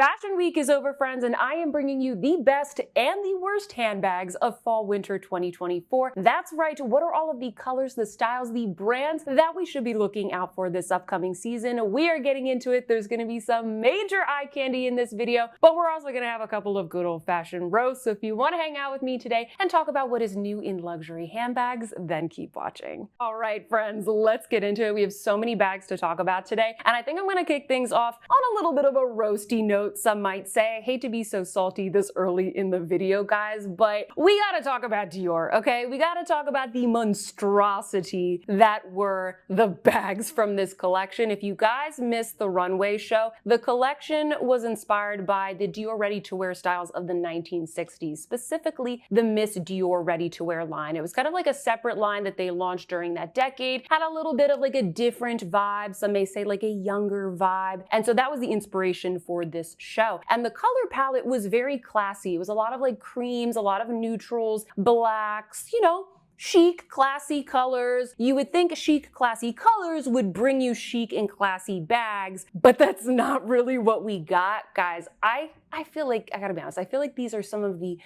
Fashion Week is over, friends, and I am bringing you the best and the worst handbags of Fall/Winter 2024. That's right, what are all of the colors, the styles, the brands that we should be looking out for this upcoming season? We are getting into it. There's going to be some major eye candy in this video, but we're also going to have a couple of good old-fashioned roasts. So if you want to hang out with me today and talk about what is new in luxury handbags, then keep watching. All right, friends, let's get into it. We have so many bags to talk about today, and I think I'm going to kick things off on a little bit of a roasty note. Some might say. I hate to be so salty this early in the video, guys, but we gotta talk about Dior, okay? We gotta talk about the monstrosity that were the bags from this collection. If you guys missed the runway show, the collection was inspired by the Dior ready-to-wear styles of the 1960s, specifically the Miss Dior ready-to-wear line. It was kind of like a separate line that they launched during that decade, had a little bit of like a different vibe, some may say like a younger vibe, and so that was the inspiration for this show. And the color palette was very classy. It was a lot of like creams, a lot of neutrals, blacks, you know, chic, classy colors. You would think chic, classy colors would bring you chic and classy bags, but that's not really what we got, guys. I feel like, I gotta be honest, I feel like these are some of the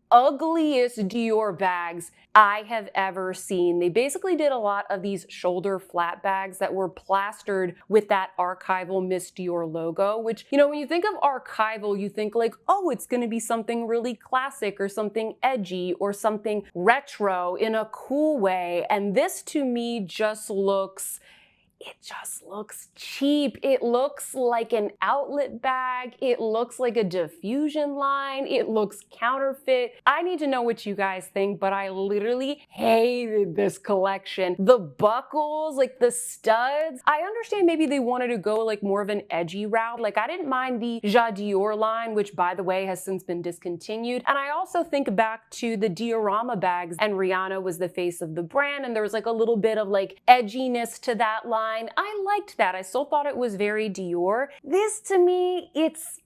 ugliest Dior bags I have ever seen. They basically did a lot of these shoulder flat bags that were plastered with that archival Miss Dior logo, which, you know, when you think of archival, you think like, oh, it's going to be something really classic or something edgy or something retro in a cool way. And this to me just looks cheap. It looks like an outlet bag. It looks like a diffusion line. It looks counterfeit. I need to know what you guys think, but I literally hated this collection. The buckles, like the studs. I understand maybe they wanted to go like more of an edgy route. Like I didn't mind the Dior line, which by the way has since been discontinued. And I also think back to the Diorama bags, and Rihanna was the face of the brand, and there was like a little bit of like edginess to that line. I liked that. I still thought it was very Dior. This to me, it's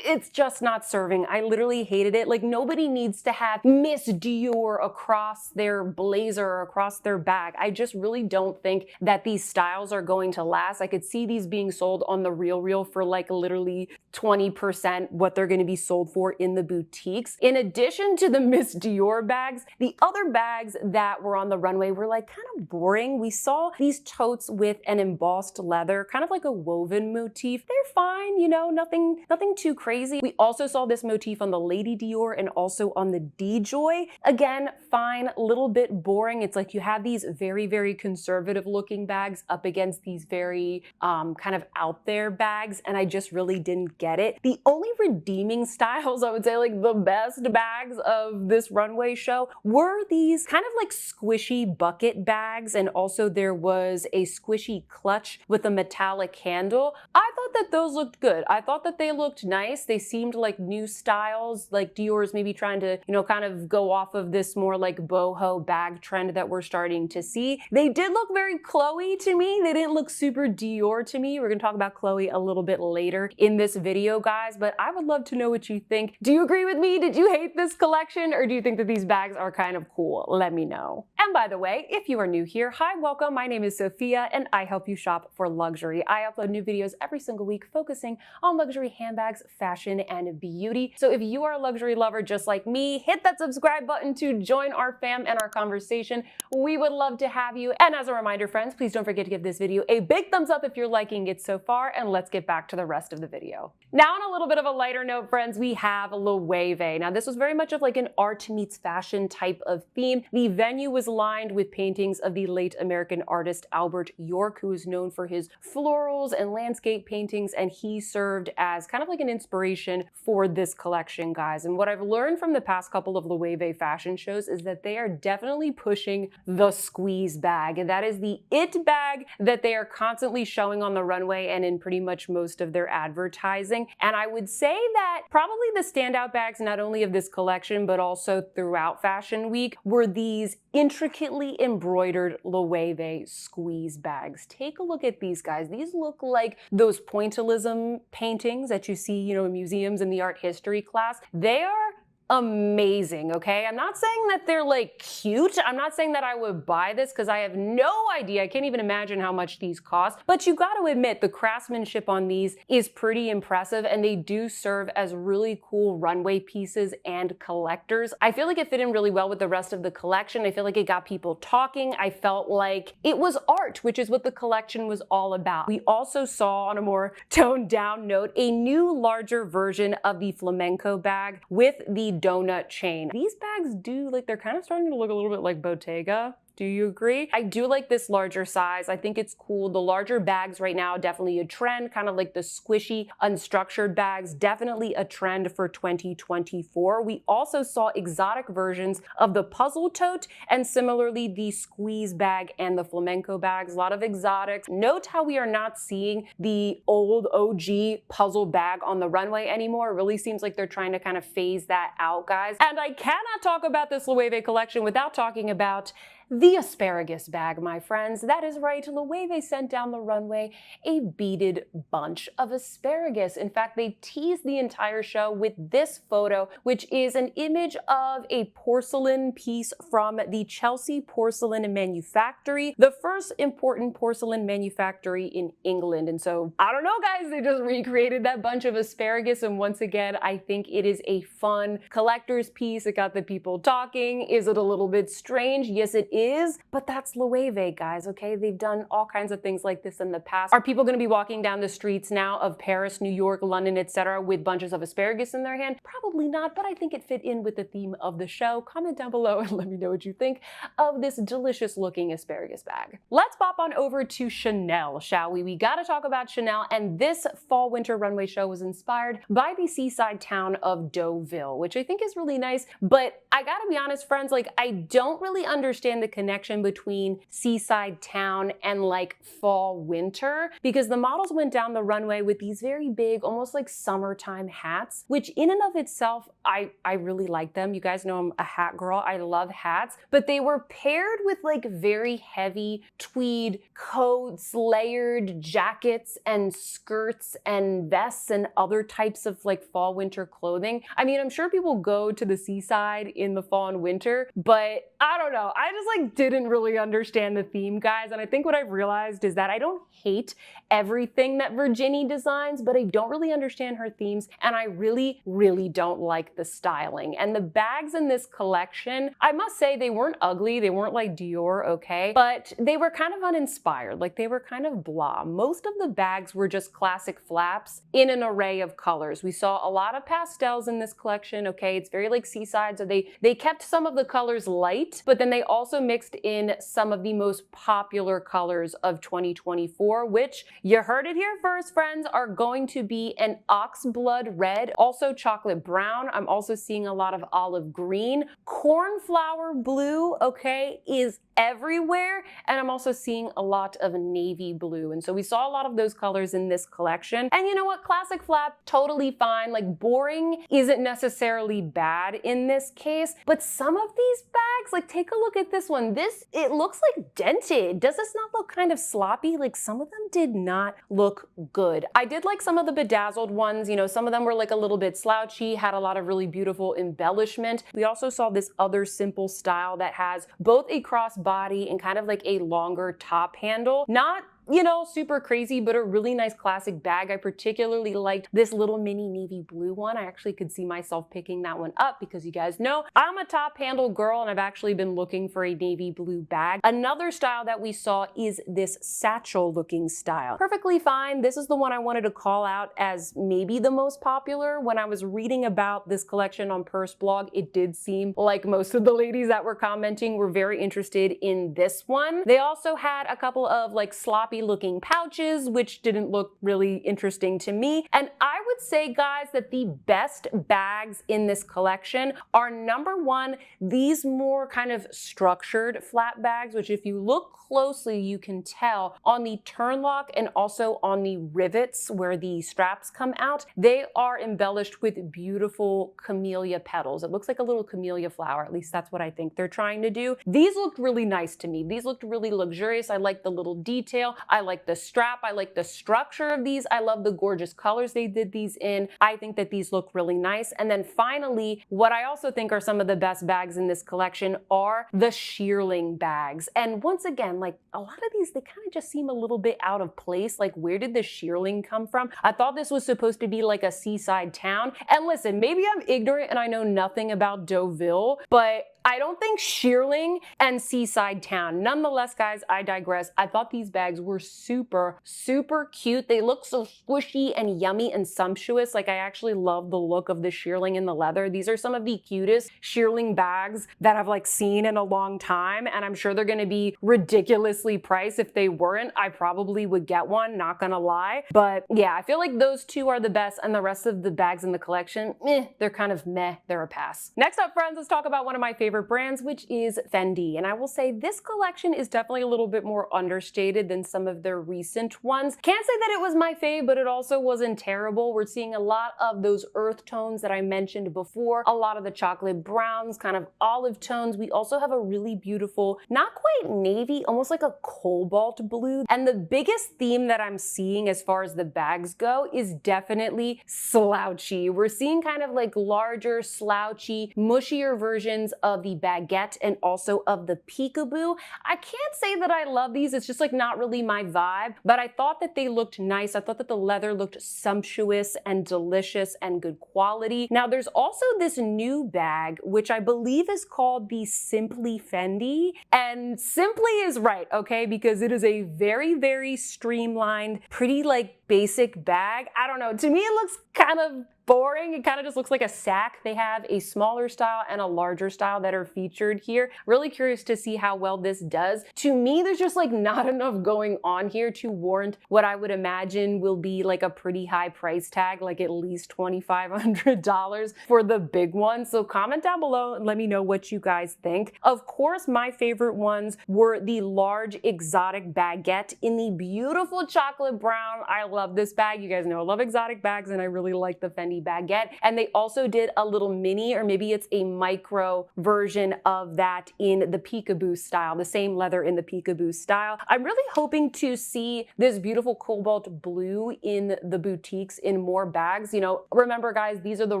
just not serving. I literally hated it. Like nobody needs to have Miss Dior across their blazer or across their bag. I just really don't think that these styles are going to last. I could see these being sold on the Real for like literally 20% what they're going to be sold for in the boutiques. In addition to the Miss Dior bags, the other bags that were on the runway were like kind of boring. We saw these totes with an embossed leather, kind of like a woven motif. They're fine, you know, nothing too crazy. We also saw this motif on the Lady Dior and also on the DJoy. Again, fine, a little bit boring. It's like you have these very, very conservative looking bags up against these very kind of out there bags, and I just really didn't get it. The only redeeming styles, I would say like the best bags of this runway show, were these kind of like squishy bucket bags, and also there was a squishy clutch with a metallic handle. I thought that those looked good. I thought that they looked nice. They seemed like new styles, like Dior's maybe trying to, you know, kind of go off of this more like boho bag trend that we're starting to see. They did look very Chloe to me. They didn't look super Dior to me. We're gonna talk about Chloe a little bit later in this video, guys, but I would love to know what you think. Do you agree with me? Did you hate this collection, or do you think that these bags are kind of cool? Let me know. And by the way, if you are new here, hi, welcome. My name is Sophia, and I help you shop for luxury. I upload new videos every single week focusing on luxury handbags, fashion, and beauty. So if you are a luxury lover just like me, hit that subscribe button to join our fam and our conversation. We would love to have you. And as a reminder, friends, please don't forget to give this video a big thumbs up if you're liking it so far, and let's get back to the rest of the video. Now, on a little bit of a lighter note, friends, we have Loewe. Now, this was very much of like an art meets fashion type of theme. The venue was lined with paintings of the late American artist Albert York, who is known for his florals and landscape paintings, and he served as kind of like an inspiration for this collection, guys. And what I've learned from the past couple of Loewe fashion shows is that they are definitely pushing the squeeze bag. And that is the it bag that they are constantly showing on the runway and in pretty much most of their advertising. And I would say that probably the standout bags, not only of this collection, but also throughout Fashion Week, were these intricately embroidered Loewe squeeze bags. Take a look at these, guys. These look like those pointillism paintings that you see, you know, in museums in the art history class. They are amazing, okay? I'm not saying that they're like cute. I'm not saying that I would buy this because I have no idea. I can't even imagine how much these cost. But you got to admit the craftsmanship on these is pretty impressive, and they do serve as really cool runway pieces and collectors. I feel like it fit in really well with the rest of the collection. I feel like it got people talking. I felt like it was art, which is what the collection was all about. We also saw, on a more toned down note, a new larger version of the flamenco bag with the donut chain. These bags do, like, they're kind of starting to look a little bit like Bottega. Do you agree? I do like this larger size. I think it's cool. The larger bags right now, definitely a trend, kind of like the squishy, unstructured bags, definitely a trend for 2024. We also saw exotic versions of the puzzle tote and similarly the squeeze bag and the flamenco bags. A lot of exotics. Note how we are not seeing the old OG puzzle bag on the runway anymore. It really seems like they're trying to kind of phase that out, guys. And I cannot talk about this Loewe collection without talking about the asparagus bag, my friends. That is right, Loewe sent down the runway a beaded bunch of asparagus. In fact, they teased the entire show with this photo, which is an image of a porcelain piece from the Chelsea Porcelain Manufactory, the first important porcelain manufactory in England. And so, I don't know, guys, they just recreated that bunch of asparagus. And once again, I think it is a fun collector's piece. It got the people talking. Is it a little bit strange? Yes, it is, but that's Loewe, guys, okay? They've done all kinds of things like this in the past. Are people gonna be walking down the streets now of Paris, New York, London, etc. with bunches of asparagus in their hand? Probably not, but I think it fit in with the theme of the show. Comment down below and let me know what you think of this delicious looking asparagus bag. Let's pop on over to Chanel, shall we? We gotta talk about Chanel, and this fall winter runway show was inspired by the seaside town of Deauville, which I think is really nice, but I gotta be honest, friends, like, I don't really understand the connection between seaside town and like fall winter, because the models went down the runway with these very big, almost like summertime hats, which in and of itself, I really like them. You guys know I'm a hat girl. I love hats, but they were paired with like very heavy tweed coats, layered jackets and skirts and vests and other types of like fall winter clothing. I mean, I'm sure people go to the seaside in the fall and winter, but I don't know. I just like didn't really understand the theme, guys. And I think what I've realized is that I don't hate everything that Virginie designs, but I don't really understand her themes. And I really, really don't like the styling. And the bags in this collection, I must say they weren't ugly. They weren't like Dior, okay? But they were kind of uninspired. Like they were kind of blah. Most of the bags were just classic flaps in an array of colors. We saw a lot of pastels in this collection, okay? It's very like seaside. So they kept some of the colors light, but then they also mixed in some of the most popular colors of 2024, which you heard it here first, friends, are going to be an oxblood red, also chocolate brown. I'm also seeing a lot of olive green. Cornflower blue, okay, is everywhere. And I'm also seeing a lot of navy blue. And so we saw a lot of those colors in this collection. And you know what? Classic flap, totally fine. Like boring isn't necessarily bad in this case, but some of these bags, like take a look at this one. It looks like dented. Does this not look kind of sloppy? Like some of them did not look good. I did like some of the bedazzled ones. You know, some of them were like a little bit slouchy, had a lot of really beautiful embellishment. We also saw this other simple style that has both a crossbody and kind of like a longer top handle. Not, you know, super crazy, but a really nice classic bag. I particularly liked this little mini navy blue one. I actually could see myself picking that one up because you guys know I'm a top handle girl and I've actually been looking for a navy blue bag. Another style that we saw is this satchel looking style. Perfectly fine. This is the one I wanted to call out as maybe the most popular. When I was reading about this collection on Purse Blog, it did seem like most of the ladies that were commenting were very interested in this one. They also had a couple of like sloppy looking pouches, which didn't look really interesting to me. And I would say, guys, that the best bags in this collection are number one, these more kind of structured flat bags, which if you look closely, you can tell on the turn lock and also on the rivets where the straps come out, they are embellished with beautiful camellia petals. It looks like a little camellia flower, at least that's what I think they're trying to do. These looked really nice to me. These looked really luxurious. I like the little detail. I like the strap. I like the structure of these. I love the gorgeous colors they did these in. I think that these look really nice. And then finally, what I also think are some of the best bags in this collection are the shearling bags. And once again, like a lot of these, they kind of just seem a little bit out of place. Like, where did the shearling come from? I thought this was supposed to be like a seaside town. And listen, maybe I'm ignorant and I know nothing about Deauville, but I don't think shearling and seaside town. Nonetheless, guys, I digress. I thought these bags were super, super cute. They look so squishy and yummy and sumptuous. Like, I actually love the look of the shearling and the leather. These are some of the cutest shearling bags that I've like seen in a long time. And I'm sure they're going to be ridiculously priced. If they weren't, I probably would get one, not gonna lie. But yeah, I feel like those two are the best, and the rest of the bags in the collection, they're kind of meh, they're a pass. Next up, friends, let's talk about one of my favorite brands, which is Fendi. And I will say this collection is definitely a little bit more understated than some of their recent ones. Can't say that it was my fave, but it also wasn't terrible. We're seeing a lot of those earth tones that I mentioned before, a lot of the chocolate browns, kind of olive tones. We also have a really beautiful, not quite navy, almost like a cobalt blue. And the biggest theme that I'm seeing as far as the bags go is definitely slouchy. We're seeing kind of like larger, slouchy, mushier versions of the baguette and also of the peekaboo. I can't say that I love these. It's just like not really my vibe, but I thought that they looked nice. I thought that the leather looked sumptuous and delicious and good quality. Now there's also this new bag, which I believe is called the Simply Fendi, and Simply is right, okay, because it is a very, very streamlined, pretty like basic bag. I don't know, to me it looks kind of boring. It kind of just looks like a sack. They have a smaller style and a larger style that are featured here. Really curious to see how well this does. To me, there's just like not enough going on here to warrant what I would imagine will be like a pretty high price tag, like at least $2,500 for the big one. So comment down below and let me know what you guys think. Of course, my favorite ones were the large exotic baguette in the beautiful chocolate brown. I love this bag. You guys know I love exotic bags and I really like the Fendi baguette. And they also did a little mini, or maybe it's a micro version of that in the peekaboo style, the same leather in the peekaboo style. I'm really hoping to see this beautiful cobalt blue in the boutiques in more bags. You know, remember guys, these are the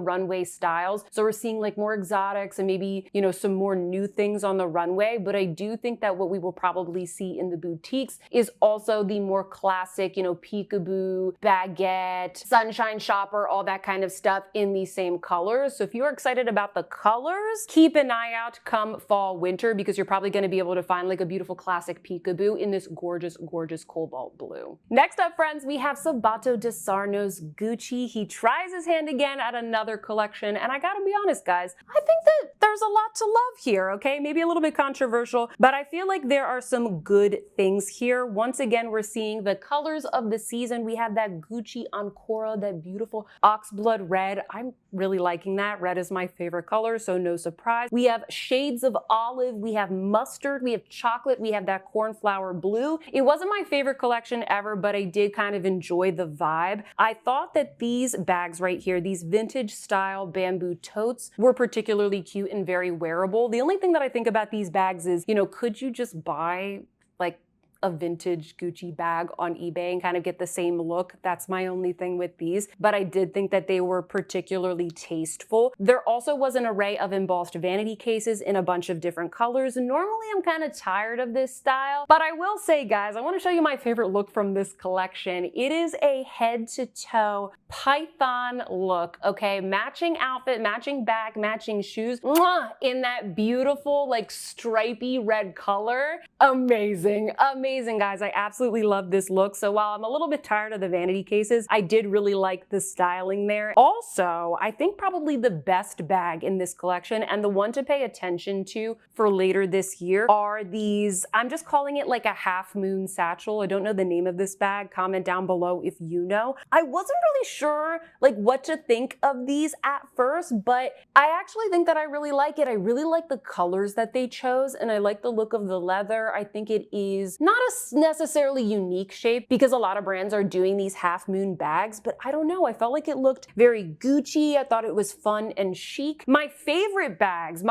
runway styles. So we're seeing like more exotics and maybe, you know, some more new things on the runway. But I do think that what we will probably see in the boutiques is also the more classic, you know, peekaboo, baguette, sunshine shopper, all that kind of stuff in these same colors. So if you're excited about the colors, keep an eye out come fall, winter, because you're probably going to be able to find like a beautiful classic peekaboo in this gorgeous, gorgeous cobalt blue. Next up, friends, we have Sabato de Sarno's Gucci. He tries his hand again at another collection. And I gotta be honest, guys, I think that there's a lot to love here, okay? Maybe a little bit controversial, but I feel like there are some good things here. Once again, we're seeing the colors of the season. We have that Gucci Ancora, that beautiful oxblood red. I'm really liking that. Red is my favorite color, so no surprise. We have shades of olive, we have mustard, we have chocolate, we have that cornflower blue. It wasn't my favorite collection ever, but I did kind of enjoy the vibe. I thought that these bags right here, these vintage style bamboo totes, were particularly cute and very wearable. The only thing that I think about these bags is, you know, could you just buy like a vintage Gucci bag on eBay and kind of get the same look? That's my only thing with these, but I did think that they were particularly tasteful. There also was an array of embossed vanity cases in a bunch of different colors. Normally I'm kind of tired of this style, but I will say, guys, I want to show you my favorite look from this collection. It is a head to toe python look, okay? Matching outfit, matching bag, matching shoes, in that beautiful like stripy red color. Amazing, amazing, guys. I absolutely love this look. So while I'm a little bit tired of the vanity cases, I did really like the styling there. Also, I think probably the best bag in this collection and the one to pay attention to for later this year are these, I'm just calling it like a half moon satchel. I don't know the name of this bag. Comment down below if you know. I wasn't really sure like what to think of these at first, but I actually think that I really like it. I really like the colors that they chose and I like the look of the leather. I think it is not not a necessarily unique shape because a lot of brands are doing these half moon bags, but I don't know, I felt like it looked very Gucci. I thought it was fun and chic. My favorite bags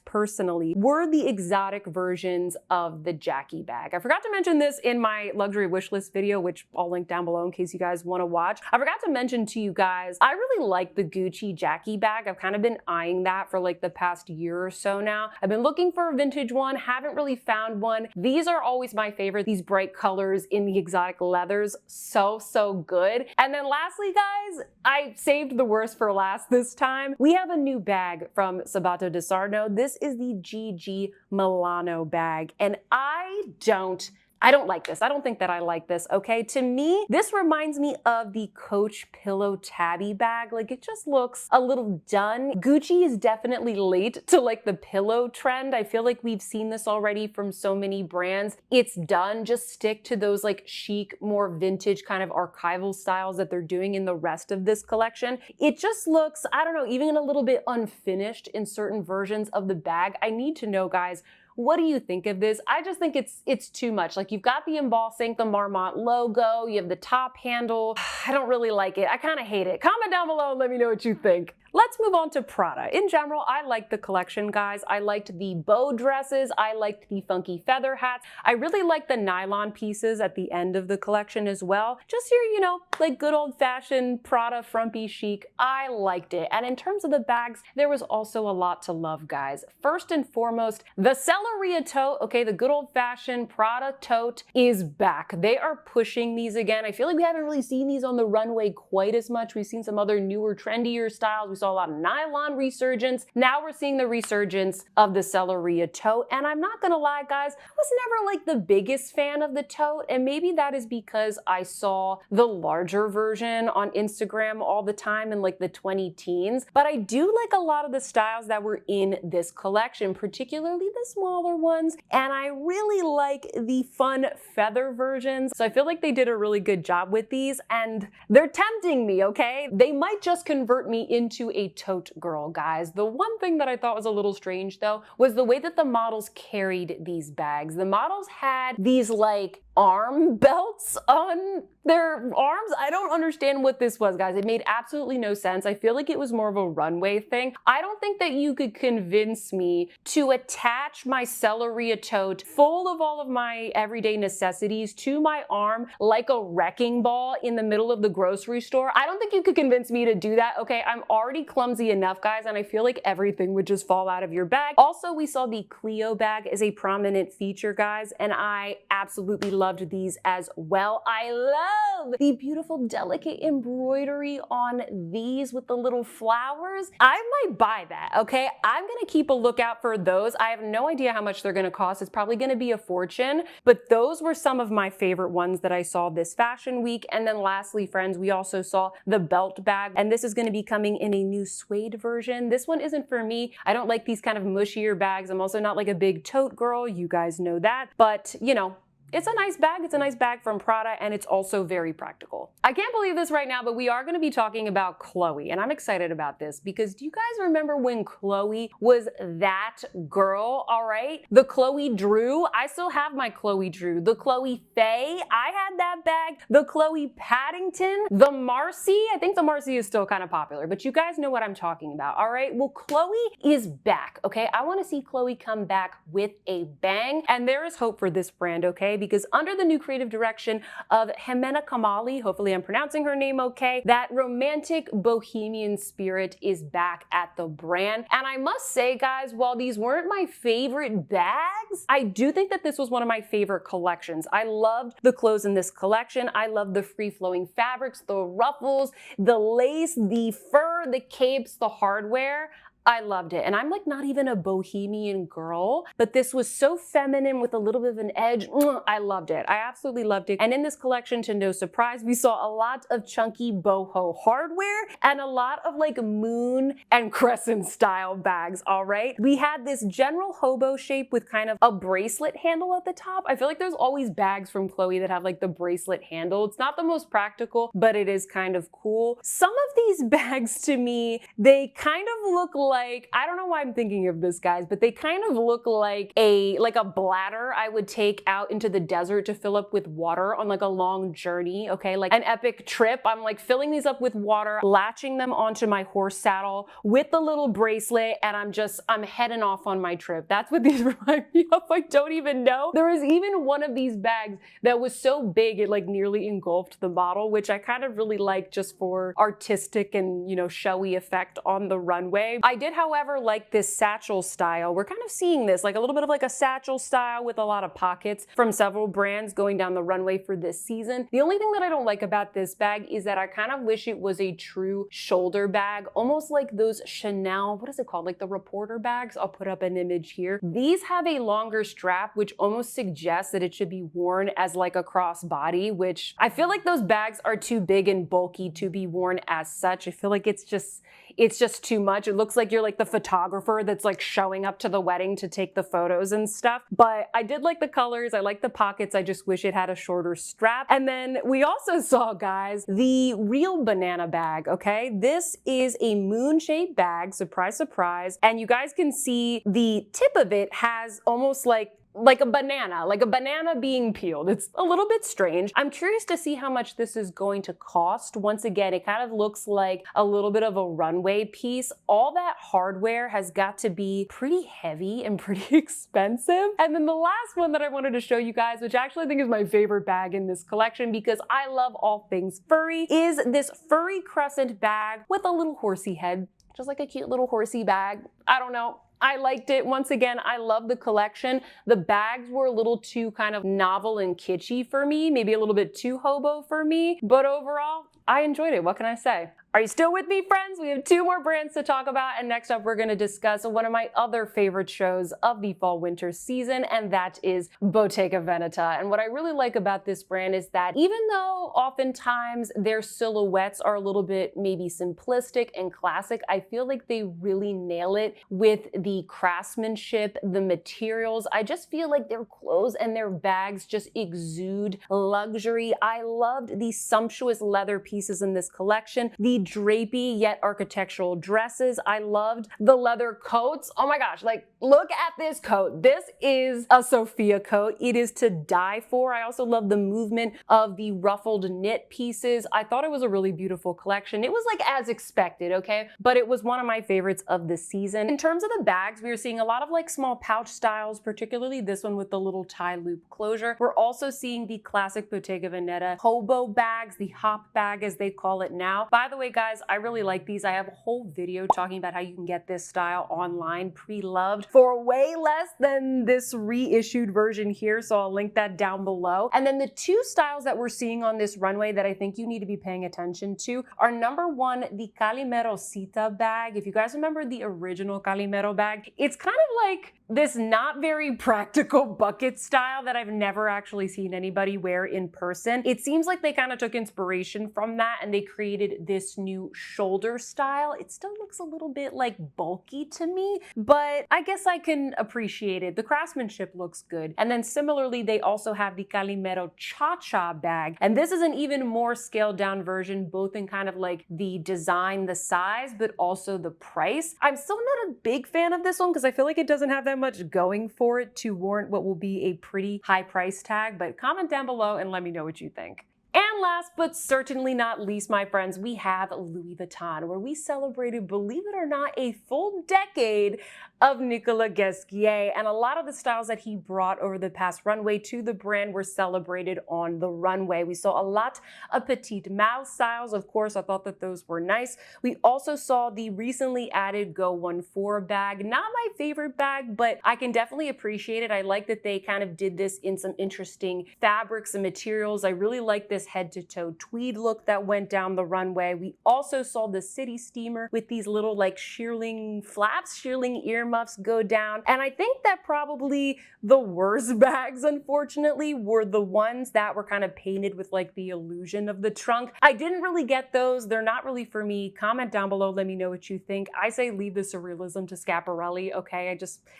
personally were the exotic versions of the Jackie bag. I forgot to mention this in my luxury wish list video, which I'll link down below in case you guys want to watch. I forgot to mention to you guys, I really like the Gucci Jackie bag. I've kind of been eyeing that for like the past year or so now. I've been looking for a vintage one, haven't really found one. These are always my favorite, these bright colors in the exotic leathers. So good. And then lastly, guys, I saved the worst for last this time. We have a new bag from Sabato di Sarno. This is the GG Milano bag, and I don't like this. I don't think that I like this, okay? To me, this reminds me of the Coach Pillow Tabby bag. Like, it just looks a little done. Gucci is definitely late to like the pillow trend. I feel like we've seen this already from so many brands. It's done. Just stick to those like chic, more vintage kind of archival styles that they're doing in the rest of this collection. It just looks, I don't know, even a little bit unfinished in certain versions of the bag. I need to know, guys, what do you think of this? I just think it's too much. Like, you've got the embossing, the Marmont logo, you have the top handle. I don't really like it. I kind of hate it. Comment down below and let me know what you think. Let's move on to Prada. In general, I liked the collection, guys. I liked the bow dresses. I liked the funky feather hats. I really liked the nylon pieces at the end of the collection as well. Just your, you know, like good old-fashioned Prada frumpy chic. I liked it. And in terms of the bags, there was also a lot to love, guys. First and foremost, the Selleria tote, okay, the good old-fashioned Prada tote is back. They are pushing these again. I feel like we haven't really seen these on the runway quite as much. We've seen some other newer, trendier styles. We saw a lot of nylon resurgence. Now we're seeing the resurgence of the Selleria tote. And I'm not gonna lie, guys, I was never like the biggest fan of the tote. And maybe that is because I saw the larger version on Instagram all the time in like the 20 teens. But I do like a lot of the styles that were in this collection, particularly the smaller ones. And I really like the fun feather versions. So I feel like they did a really good job with these, and they're tempting me, okay? They might just convert me into a tote girl, guys. The one thing that I thought was a little strange though was the way that the models carried these bags. The models had these like arm belts on their arms. I don't understand what this was, guys. It made absolutely no sense. I feel like it was more of a runway thing. I don't think that you could convince me to attach my Selleria tote full of all of my everyday necessities to my arm like a wrecking ball in the middle of the grocery store. I don't think you could convince me to do that, okay? I'm already clumsy enough, guys, and I feel like everything would just fall out of your bag. Also, we saw the Clio bag as a prominent feature, guys, and I absolutely loved these as well. I love the beautiful, delicate embroidery on these with the little flowers. I might buy that, okay? I'm gonna keep a lookout for those. I have no idea how much they're gonna cost. It's probably gonna be a fortune, but those were some of my favorite ones that I saw this fashion week. And then lastly, friends, we also saw the belt bag, and this is gonna be coming in a new suede version. This one isn't for me. I don't like these kind of mushier bags. I'm also not like a big tote girl. You guys know that, but you know, it's a nice bag. It's a nice bag from Prada, and it's also very practical. I can't believe this right now, but we are going to be talking about Chloe, and I'm excited about this because do you guys remember when Chloe was that girl, all right? The Chloe Drew. I still have my Chloe Drew. The Chloe Faye. I had that bag. The Chloe Paddington. The Marcy. I think the Marcy is still kind of popular, but you guys know what I'm talking about, all right? Well, Chloe is back, okay? I want to see Chloe come back with a bang, and there is hope for this brand, okay? Because under the new creative direction of Jimena Kamali, hopefully I'm pronouncing her name okay, that romantic bohemian spirit is back at the brand. And I must say, guys, while these weren't my favorite bags, I do think that this was one of my favorite collections. I loved the clothes in this collection. I loved the free-flowing fabrics, the ruffles, the lace, the fur, the capes, the hardware. I loved it. And I'm like not even a bohemian girl, but this was so feminine with a little bit of an edge. I loved it. I absolutely loved it. And in this collection, to no surprise, we saw a lot of chunky boho hardware and a lot of like moon and crescent style bags, all right? We had this general hobo shape with kind of a bracelet handle at the top. I feel like there's always bags from Chloe that have like the bracelet handle. It's not the most practical, but it is kind of cool. Some of these bags to me, they kind of look like like, I don't know why I'm thinking of this, guys, but they kind of look like a bladder I would take out into the desert to fill up with water on like a long journey, okay? Like an epic trip. I'm like filling these up with water, latching them onto my horse saddle with the little bracelet, and I'm heading off on my trip. That's what these remind me of. I don't even know. There was even one of these bags that was so big it like nearly engulfed the bottle, which I kind of really like just for artistic and, you know, showy effect on the runway. I did, however, like this satchel style. We're kind of seeing this, like a little bit of like a satchel style with a lot of pockets from several brands going down the runway for this season. The only thing that I don't like about this bag is that I kind of wish it was a true shoulder bag, almost like those Chanel, what is it called? Like the reporter bags. I'll put up an image here. These have a longer strap, which almost suggests that it should be worn as like a crossbody, which I feel like those bags are too big and bulky to be worn as such. I feel like it's just too much. It looks like you're like the photographer that's like showing up to the wedding to take the photos and stuff. But I did like the colors. I like the pockets. I just wish it had a shorter strap. And then we also saw, guys, the real banana bag, okay? This is a moon-shaped bag, surprise, surprise. And you guys can see the tip of it has almost like a banana being peeled. It's a little bit strange. I'm curious to see how much this is going to cost. Once again, it kind of looks like a little bit of a runway piece. All that hardware has got to be pretty heavy and pretty expensive. And then the last one that I wanted to show you guys, which I actually think is my favorite bag in this collection because I love all things furry, is this furry crescent bag with a little horsey head. Just like a cute little horsey bag. I don't know. I liked it. Once again, I love the collection. The bags were a little too kind of novel and kitschy for me, maybe a little bit too hobo for me, but overall, I enjoyed it. What can I say? Are you still with me, friends? We have two more brands to talk about, and next up we're going to discuss one of my other favorite shows of the fall-winter season, and that is Bottega Veneta. And what I really like about this brand is that even though oftentimes their silhouettes are a little bit maybe simplistic and classic, I feel like they really nail it with the craftsmanship, the materials. I just feel like their clothes and their bags just exude luxury. I loved the sumptuous leather pieces in this collection, the drapey yet architectural dresses. I loved the leather coats. Oh my gosh, like look at this coat. This is a Sophia coat. It is to die for. I also love the movement of the ruffled knit pieces. I thought it was a really beautiful collection. It was like as expected, okay? But it was one of my favorites of the season. In terms of the bags, we were seeing a lot of like small pouch styles, particularly this one with the little tie loop closure. We're also seeing the classic Bottega Veneta hobo bags, the hop bag as they call it now. By the way, guys, I really like these. I have a whole video talking about how you can get this style online pre-loved for way less than this reissued version here, so I'll link that down below. And then the two styles that we're seeing on this runway that I think you need to be paying attention to are number one, the Calimero Cita bag. If you guys remember the original Calimero bag, it's kind of like this not very practical bucket style that I've never actually seen anybody wear in person. It seems like they kind of took inspiration from that and they created this new shoulder style. It still looks a little bit like bulky to me, but I guess I can appreciate it. The craftsmanship looks good. And then similarly, they also have the Calimero Cha-Cha bag. And this is an even more scaled down version, both in kind of like the design, the size, but also the price. I'm still not a big fan of this one because I feel like it doesn't have that much going for it to warrant what will be a pretty high price tag, but comment down below and let me know what you think. And last but certainly not least, my friends, we have Louis Vuitton, where we celebrated, believe it or not, a full decade of Nicolas Ghesquière. And a lot of the styles that he brought over the past runway to the brand were celebrated on the runway. We saw a lot of Petite Malle styles. Of course, I thought that those were nice. We also saw the recently added Go 14 bag. Not my favorite bag, but I can definitely appreciate it. I like that they kind of did this in some interesting fabrics and materials. I really like this head-to-toe tweed look that went down the runway. We also saw the City Steamer with these little like shearling flaps, shearling earmuffs go down. And I think that probably the worst bags, unfortunately, were the ones that were kind of painted with like the illusion of the trunk. I didn't really get those. They're not really for me. Comment down below. Let me know what you think. I say leave the surrealism to Schiaparelli, okay?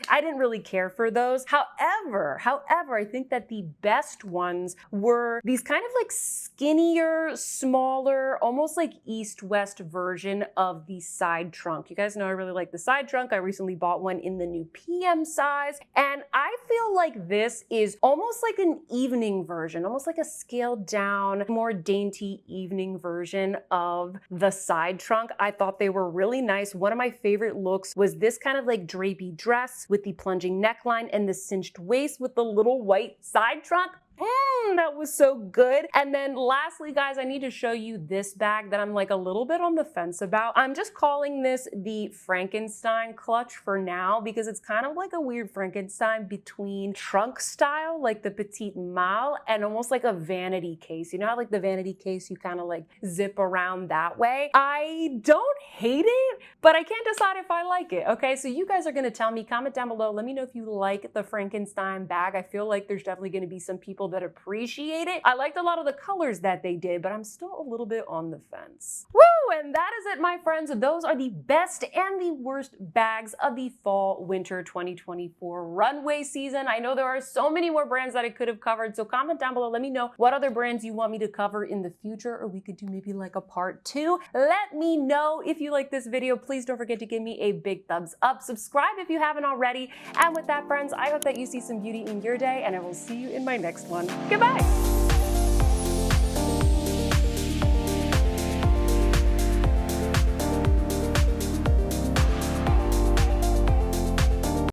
I didn't really care for those. However, I think that the best ones were these kind of like skinnier, smaller, almost like east-west version of the side trunk. You guys know I really like the side trunk. I recently bought one in the new PM size, and I feel like this is almost like an evening version, almost like a scaled down, more dainty evening version of the side trunk. I thought they were really nice. One of my favorite looks was this kind of like drapey dress with the plunging neckline and the cinched waist with the little white side trunk. That was so good. And then lastly, guys, I need to show you this bag that I'm like a little bit on the fence about. I'm just calling this the Frankenstein clutch for now because it's kind of like a weird Frankenstein between trunk style, like the Petite Malle, and almost like a vanity case. You know how like the vanity case, you kind of like zip around that way? I don't hate it, but I can't decide if I like it. Okay, so you guys are gonna tell me, comment down below. Let me know if you like the Frankenstein bag. I feel like there's definitely gonna be some people that appreciate it. I liked a lot of the colors that they did, but I'm still a little bit on the fence. Woo! And that is it, my friends. Those are the best and the worst bags of the fall winter 2024 runway season. I know there are so many more brands that I could have covered, so comment down below. Let me know what other brands you want me to cover in the future, or we could do maybe like a part 2. Let me know if you like this video. Please don't forget to give me a big thumbs up. Subscribe if you haven't already. And with that, friends, I hope that you see some beauty in your day, and I will see you in my next one. Goodbye.